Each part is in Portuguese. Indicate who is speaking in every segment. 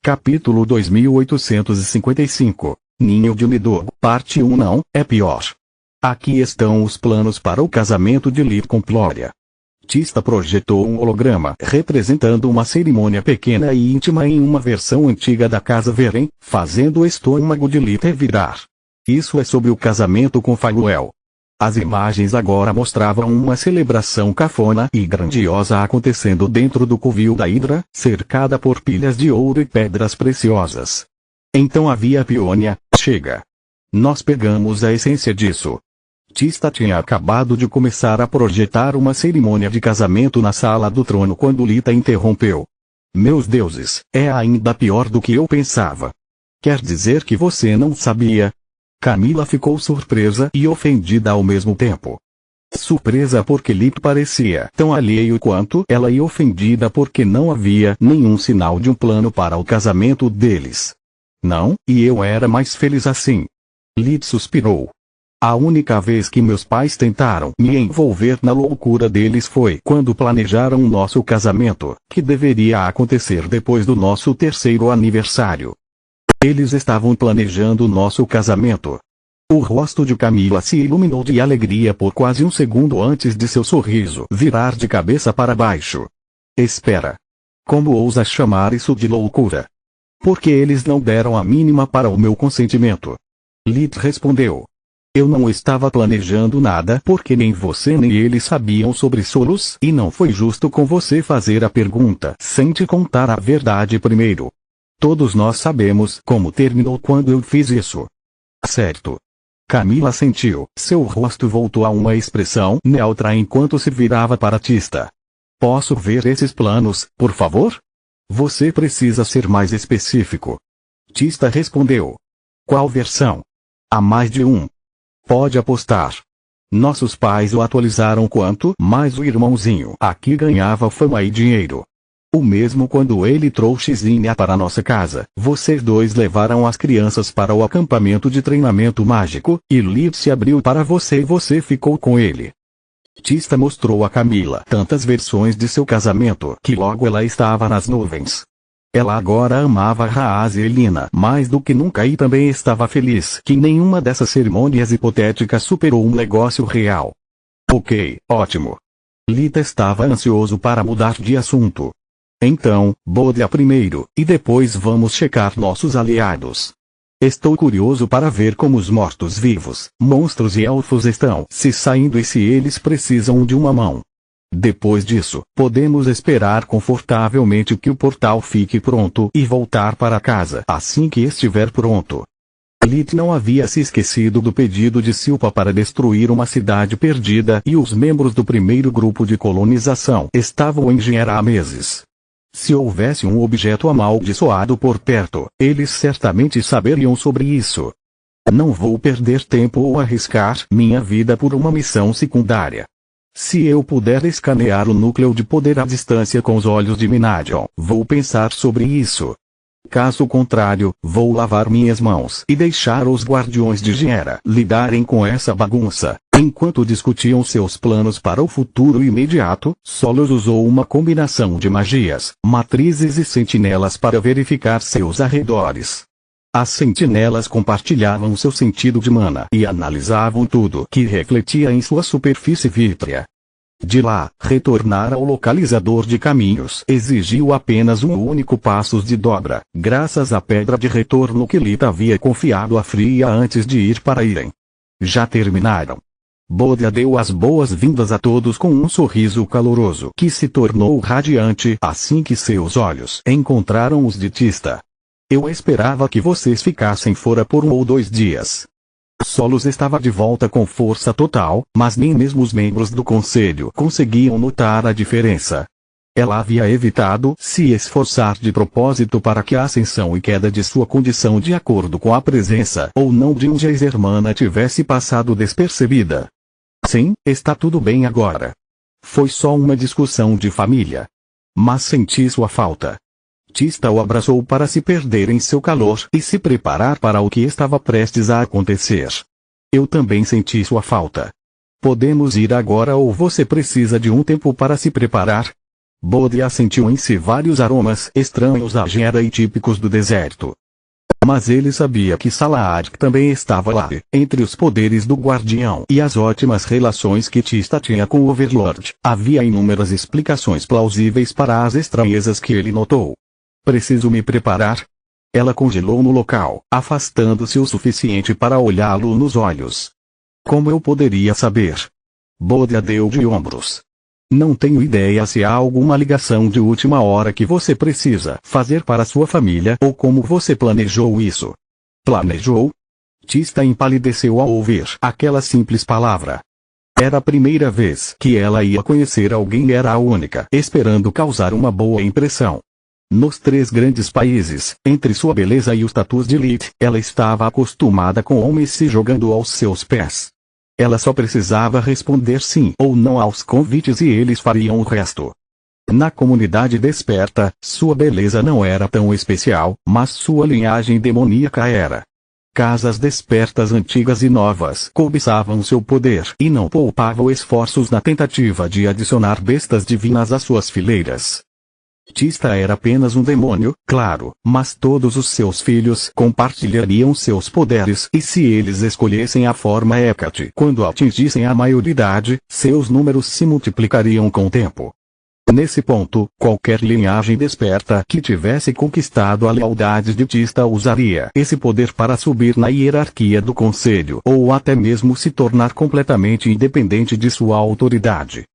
Speaker 1: Capítulo 2855. Ninho de Midor, parte 1. Não, é pior. Aqui estão os planos para o casamento de Liv com Glória. Tista projetou um holograma representando uma cerimônia pequena e íntima em uma versão antiga da casa Veren, fazendo o estômago de Liv revirar. Isso é sobre o casamento com Faluel. As imagens agora mostravam uma celebração cafona e grandiosa acontecendo dentro do covil da Hidra, cercada por pilhas de ouro e pedras preciosas. Então havia Peônia, chega. Nós pegamos a essência disso. Tista tinha acabado de começar a projetar uma cerimônia de casamento na sala do trono quando Lita interrompeu. Meus deuses, é ainda pior do que eu pensava. Quer dizer que você não sabia? Camila ficou surpresa e ofendida ao mesmo tempo. Surpresa porque Lip parecia tão alheio quanto ela e ofendida porque não havia nenhum sinal de um plano para o casamento deles. Não, e eu era mais feliz assim. Lip suspirou. A única vez que meus pais tentaram me envolver na loucura deles foi quando planejaram o nosso casamento, que deveria acontecer depois do nosso 3º aniversário. Eles estavam planejando o nosso casamento. O rosto de Camila se iluminou de alegria por quase um segundo antes de seu sorriso virar de cabeça para baixo. Espera. Como ousa chamar isso de loucura? Porque eles não deram a mínima para o meu consentimento. Lit respondeu. Eu não estava planejando nada porque nem você nem eles sabiam sobre Solos e não foi justo com você fazer a pergunta sem te contar a verdade primeiro. Todos nós sabemos como terminou quando eu fiz isso. Certo. Camila sentiu, seu rosto voltou a uma expressão neutra enquanto se virava para Tista. Posso ver esses planos, por favor? Você precisa ser mais específico. Tista respondeu. Qual versão? Há mais de um. Pode apostar. Nossos pais o atualizaram quanto mais o irmãozinho aqui ganhava fama e dinheiro. O mesmo quando ele trouxe Zinnia para nossa casa, vocês dois levaram as crianças para o acampamento de treinamento mágico, e Liv se abriu para você e você ficou com ele. Tista mostrou a Camila tantas versões de seu casamento que logo ela estava nas nuvens. Ela agora amava Raaz e Elina mais do que nunca e também estava feliz que nenhuma dessas cerimônias hipotéticas superou um negócio real. Ok, ótimo. Lita estava ansioso para mudar de assunto. Então, Bodha primeiro, e depois vamos checar nossos aliados. Estou curioso para ver como os mortos-vivos, monstros e elfos estão se saindo e se eles precisam de uma mão. Depois disso, podemos esperar confortavelmente que o portal fique pronto e voltar para casa assim que estiver pronto. Lit não havia se esquecido do pedido de Silpa para destruir uma cidade perdida e os membros do primeiro grupo de colonização estavam em Genera há meses. Se houvesse um objeto amaldiçoado por perto, eles certamente saberiam sobre isso. Não vou perder tempo ou arriscar minha vida por uma missão secundária. Se eu puder escanear o núcleo de poder à distância com os olhos de Minadion, vou pensar sobre isso. Caso contrário, vou lavar minhas mãos e deixar os guardiões de Genera lidarem com essa bagunça. Enquanto discutiam seus planos para o futuro imediato, Solos usou uma combinação de magias, matrizes e sentinelas para verificar seus arredores. As sentinelas compartilhavam seu sentido de mana e analisavam tudo que refletia em sua superfície vítrea. De lá, retornar ao localizador de caminhos exigiu apenas um único passo de dobra, graças à pedra de retorno que Lita havia confiado a Fria antes de ir para Irem. Já terminaram. Bodha deu as boas-vindas a todos com um sorriso caloroso que se tornou radiante assim que seus olhos encontraram os de Tista. Eu esperava que vocês ficassem fora por 1 ou 2 dias. Solos estava de volta com força total, mas nem mesmo os membros do conselho conseguiam notar a diferença. Ela havia evitado se esforçar de propósito para que a ascensão e queda de sua condição de acordo com a presença ou não de um Geysermana tivesse passado despercebida. Sim, está tudo bem agora. Foi só uma discussão de família. Mas senti sua falta. Tista o abraçou para se perder em seu calor e se preparar para o que estava prestes a acontecer. Eu também senti sua falta. Podemos ir agora ou você precisa de um tempo para se preparar? Bodia sentiu em si vários aromas estranhos à Gera e típicos do deserto. Mas ele sabia que Salahad também estava lá, entre os poderes do Guardião e as ótimas relações que Tista tinha com o Overlord. Havia inúmeras explicações plausíveis para as estranhezas que ele notou. Preciso me preparar? Ela congelou no local, afastando-se o suficiente para olhá-lo nos olhos. Como eu poderia saber? Bodia deu de ombros. Não tenho ideia se há alguma ligação de última hora que você precisa fazer para sua família ou como você planejou isso. Planejou? Tista empalideceu ao ouvir aquela simples palavra. Era a primeira vez que ela ia conhecer alguém e era a única esperando causar uma boa impressão. Nos 3 grandes países, entre sua beleza e o status de elite, ela estava acostumada com homens se jogando aos seus pés. Ela só precisava responder sim ou não aos convites e eles fariam o resto. Na comunidade desperta, sua beleza não era tão especial, mas sua linhagem demoníaca era. Casas despertas antigas e novas cobiçavam seu poder e não poupavam esforços na tentativa de adicionar bestas divinas às suas fileiras. Tista era apenas um demônio, claro, mas todos os seus filhos compartilhariam seus poderes e se eles escolhessem a forma Hecate quando atingissem a maioridade, seus números se multiplicariam com o tempo. Nesse ponto, qualquer linhagem desperta que tivesse conquistado a lealdade de Tista usaria esse poder para subir na hierarquia do conselho ou até mesmo se tornar completamente independente de sua autoridade.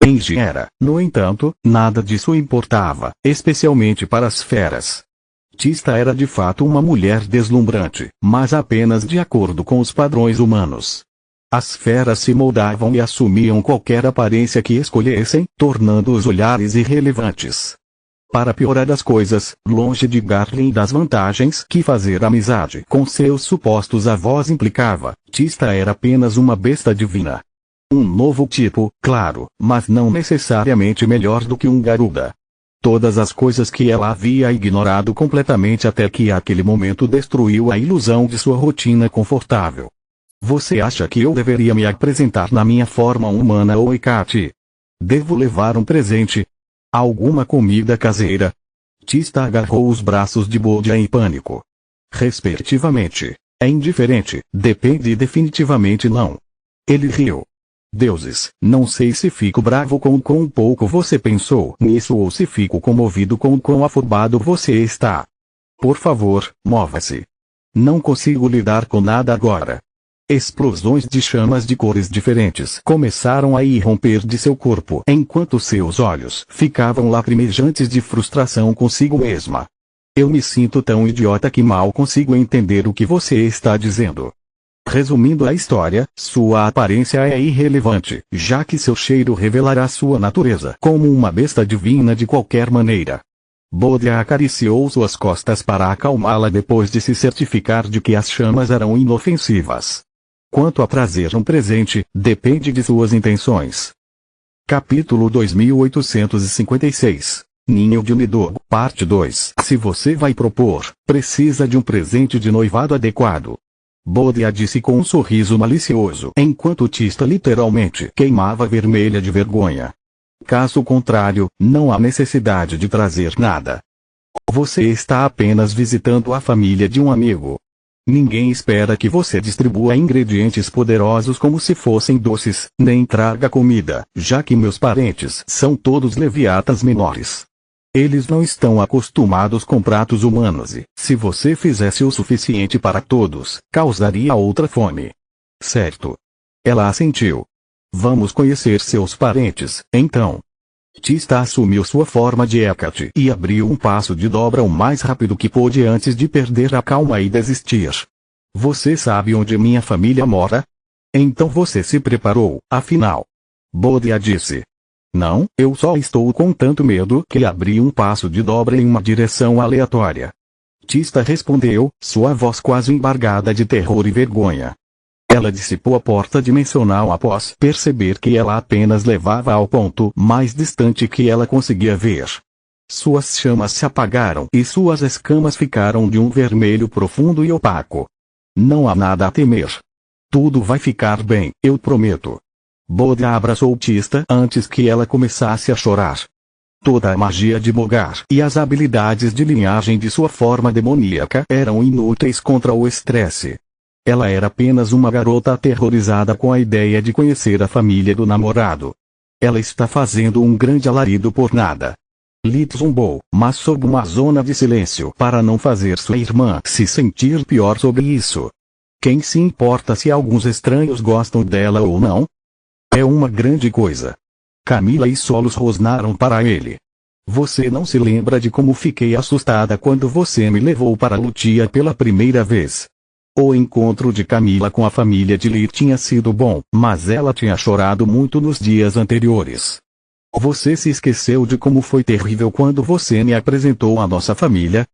Speaker 1: Em Gera, no entanto, nada disso importava, especialmente para as feras. Tista era de fato uma mulher deslumbrante, mas apenas de acordo com os padrões humanos. As feras se moldavam e assumiam qualquer aparência que escolhessem, tornando os olhares irrelevantes. Para piorar as coisas, longe de Garlin das vantagens que fazer amizade com seus supostos avós implicava, Tista era apenas uma besta divina. Um novo tipo, claro, mas não necessariamente melhor do que um Garuda. Todas as coisas que ela havia ignorado completamente até que aquele momento destruiu a ilusão de sua rotina confortável. Você acha que eu deveria me apresentar na minha forma humana ou Hecate? Devo levar um presente? Alguma comida caseira? Tista agarrou os braços de Bodia em pânico. Respectivamente. É indiferente, depende e definitivamente não. Ele riu. Deuses, não sei se fico bravo com quão pouco você pensou nisso ou se fico comovido com quão afobado você está. Por favor, mova-se. Não consigo lidar com nada agora. Explosões de chamas de cores diferentes começaram a irromper de seu corpo enquanto seus olhos ficavam lacrimejantes de frustração consigo mesma. Eu me sinto tão idiota que mal consigo entender o que você está dizendo. Resumindo a história, sua aparência é irrelevante, já que seu cheiro revelará sua natureza como uma besta divina de qualquer maneira. Bodia acariciou suas costas para acalmá-la depois de se certificar de que as chamas eram inofensivas. Quanto a trazer um presente, depende de suas intenções. Capítulo 2856 Ninho de Unidogo, Parte 2 Se você vai propor, precisa de um presente de noivado adequado. Bodia disse com um sorriso malicioso enquanto Tista literalmente queimava vermelha de vergonha. Caso contrário, não há necessidade de trazer nada. Você está apenas visitando a família de um amigo. Ninguém espera que você distribua ingredientes poderosos como se fossem doces, nem traga comida, já que meus parentes são todos leviatas menores. Eles não estão acostumados com pratos humanos e, se você fizesse o suficiente para todos, causaria outra fome. Certo. Ela assentiu. Vamos conhecer seus parentes, então. Tista assumiu sua forma de Hecate e abriu um passo de dobra o mais rápido que pôde antes de perder a calma e desistir. Você sabe onde minha família mora? Então você se preparou, afinal. Bodia disse. Não, eu só estou com tanto medo que abri um passo de dobra em uma direção aleatória. Tista respondeu, sua voz quase embargada de terror e vergonha. Ela dissipou a porta dimensional após perceber que ela apenas levava ao ponto mais distante que ela conseguia ver. Suas chamas se apagaram e suas escamas ficaram de um vermelho profundo e opaco. Não há nada a temer. Tudo vai ficar bem, eu prometo. Bodia abraçou Tista antes que ela começasse a chorar. Toda a magia de Bogar e as habilidades de linhagem de sua forma demoníaca eram inúteis contra o estresse. Ela era apenas uma garota aterrorizada com a ideia de conhecer a família do namorado. Ela está fazendo um grande alarido por nada. Lith zumbou, mas sob uma zona de silêncio para não fazer sua irmã se sentir pior sobre isso. Quem se importa se alguns estranhos gostam dela ou não? É uma grande coisa. Camila e Solos rosnaram para ele. Você não se lembra de como fiquei assustada quando você me levou para Lutia pela primeira vez? O encontro de Camila com a família de Lee tinha sido bom, mas ela tinha chorado muito nos dias anteriores. Você se esqueceu de como foi terrível quando você me apresentou a nossa família?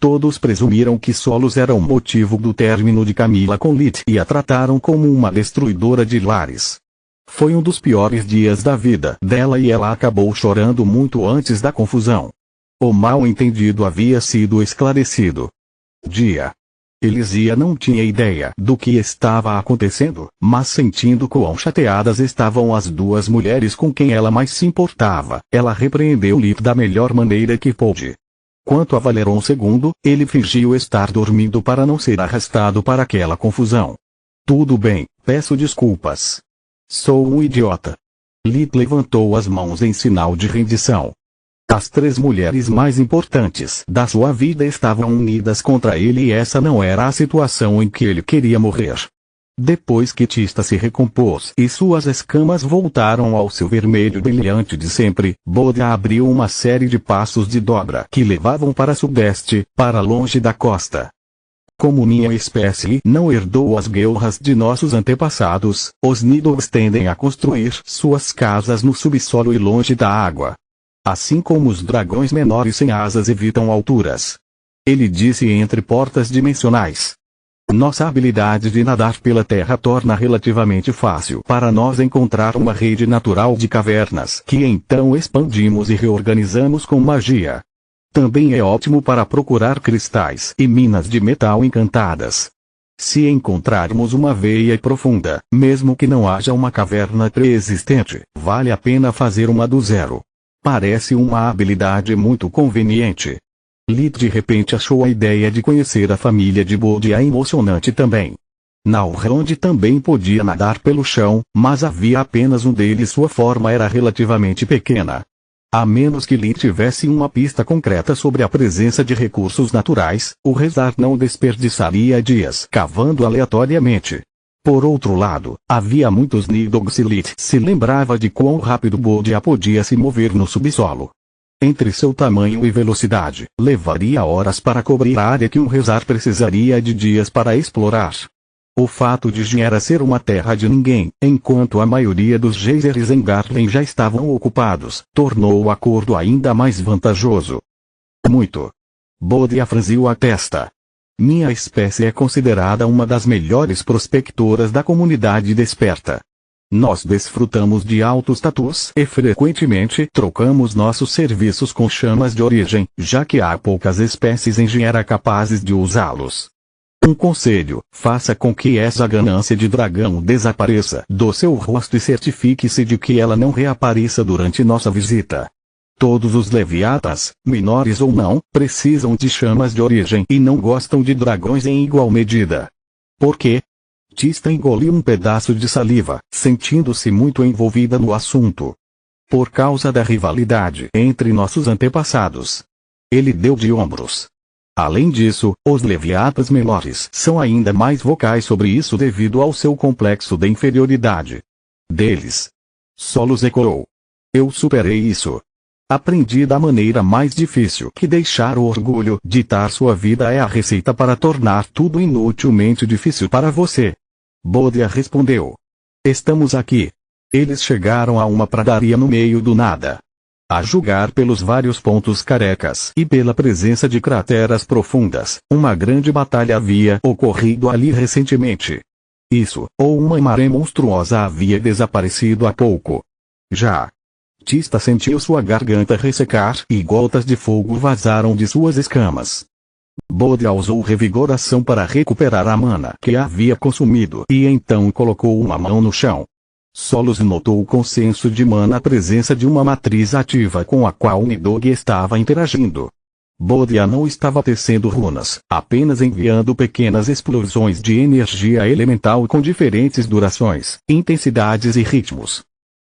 Speaker 1: Todos presumiram que Solos era o motivo do término de Camila com Lee e a trataram como uma destruidora de lares. Foi um dos piores dias da vida dela e ela acabou chorando muito antes da confusão. O mal-entendido havia sido esclarecido. Elisia não tinha ideia do que estava acontecendo, mas sentindo quão chateadas estavam as duas mulheres com quem ela mais se importava, ela repreendeu Lith da melhor maneira que pôde. Quanto a Valeron II, ele fingiu estar dormindo para não ser arrastado para aquela confusão. Tudo bem, peço desculpas. Sou um idiota. Lith levantou as mãos em sinal de rendição. As três mulheres mais importantes da sua vida estavam unidas contra ele e essa não era a situação em que ele queria morrer. Depois que Tista se recompôs e suas escamas voltaram ao seu vermelho brilhante de sempre, Bodia abriu uma série de passos de dobra que levavam para sudeste, para longe da costa. Como minha espécie não herdou as guerras de nossos antepassados, os Nidogs tendem a construir suas casas no subsolo e longe da água. Assim como os dragões menores sem asas evitam alturas. Ele disse entre portas dimensionais. Nossa habilidade de nadar pela terra torna relativamente fácil para nós encontrar uma rede natural de cavernas que então expandimos e reorganizamos com magia. Também é ótimo para procurar cristais e minas de metal encantadas. Se encontrarmos uma veia profunda, mesmo que não haja uma caverna pré-existente, vale a pena fazer uma do zero. Parece uma habilidade muito conveniente. Lith de repente achou a ideia de conhecer a família de Bodia emocionante também. Nalrond também podia nadar pelo chão, mas havia apenas um deles, sua forma era relativamente pequena. A menos que Lith tivesse uma pista concreta sobre a presença de recursos naturais, o Rezar não desperdiçaria dias cavando aleatoriamente. Por outro lado, havia muitos Nidogs e Lith se lembrava de quão rápido Bodia podia se mover no subsolo. Entre seu tamanho e velocidade, levaria horas para cobrir a área que um Rezar precisaria de dias para explorar. O fato de Giera ser uma terra de ninguém, enquanto a maioria dos geysers em Garland já estavam ocupados, tornou o acordo ainda mais vantajoso. Muito. Bodia franziu a testa. Minha espécie é considerada uma das melhores prospectoras da comunidade desperta. Nós desfrutamos de altos status e frequentemente trocamos nossos serviços com chamas de origem, já que há poucas espécies em Giera capazes de usá-los. Um conselho, faça com que essa ganância de dragão desapareça do seu rosto e certifique-se de que ela não reapareça durante nossa visita. Todos os leviatas, menores ou não, precisam de chamas de origem e não gostam de dragões em igual medida. Por quê? Tista engoliu um pedaço de saliva, sentindo-se muito envolvida no assunto. Por causa da rivalidade entre nossos antepassados. Ele deu de ombros. Além disso, os leviatas menores são ainda mais vocais sobre isso devido ao seu complexo de inferioridade. Deles. Solos ecoou. Eu superei isso. Aprendi da maneira mais difícil que deixar o orgulho ditar sua vida é a receita para tornar tudo inutilmente difícil para você. Bodia respondeu. Estamos aqui. Eles chegaram a uma pradaria no meio do nada. A julgar pelos vários pontos carecas e pela presença de crateras profundas, uma grande batalha havia ocorrido ali recentemente. Isso, ou uma maré monstruosa havia desaparecido há pouco. Já. Tista sentiu sua garganta ressecar e gotas de fogo vazaram de suas escamas. Bodia usou revigoração para recuperar a mana que havia consumido e então colocou uma mão no chão. Solos notou com senso de mana a presença de uma matriz ativa com a qual Nidhogg estava interagindo. Bodia não estava tecendo runas, apenas enviando pequenas explosões de energia elemental com diferentes durações, intensidades e ritmos.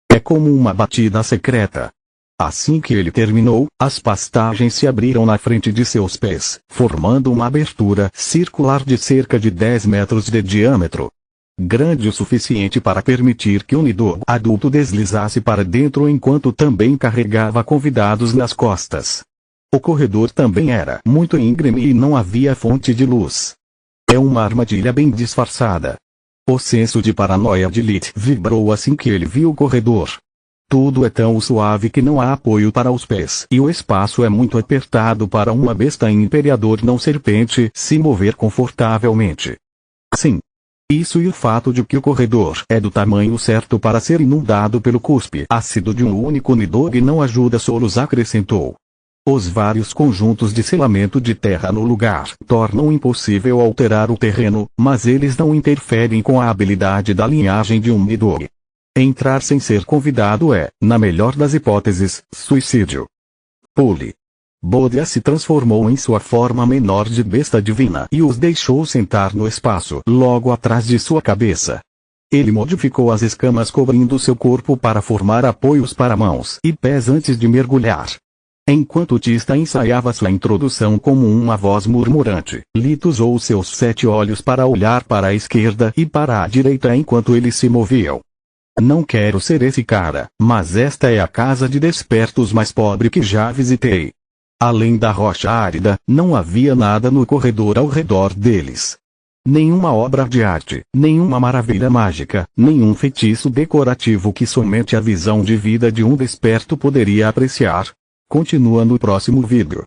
Speaker 1: É como uma batida secreta. Assim que ele terminou, as pastagens se abriram na frente de seus pés, formando uma abertura circular de cerca de 10 metros de diâmetro. Grande o suficiente para permitir que o Nidhogg adulto deslizasse para dentro enquanto também carregava convidados nas costas. O corredor também era muito íngreme e não havia fonte de luz. É uma armadilha bem disfarçada. O senso de paranoia de Lith vibrou assim que ele viu o corredor. Tudo é tão suave que não há apoio para os pés e o espaço é muito apertado para uma besta imperador não serpente se mover confortavelmente. Sim. Isso e o fato de que o corredor é do tamanho certo para ser inundado pelo cuspe ácido de um único Nidhogg não ajuda. Solos acrescentou. Os vários conjuntos de selamento de terra no lugar tornam impossível alterar o terreno, mas eles não interferem com a habilidade da linhagem de um Nidhogg. Entrar sem ser convidado é, na melhor das hipóteses, suicídio. Pule. Bodia se transformou em sua forma menor de besta divina e os deixou sentar no espaço logo atrás de sua cabeça. Ele modificou as escamas cobrindo seu corpo para formar apoios para mãos e pés antes de mergulhar. Enquanto Tista ensaiava sua introdução como uma voz murmurante, Lith usou seus 7 olhos para olhar para a esquerda e para a direita enquanto eles se moviam. Não quero ser esse cara, mas esta é a casa de despertos mais pobre que já visitei. Além da rocha árida, não havia nada no corredor ao redor deles. Nenhuma obra de arte, nenhuma maravilha mágica, nenhum feitiço decorativo que somente a visão de vida de um desperto poderia apreciar. Continua no próximo vídeo.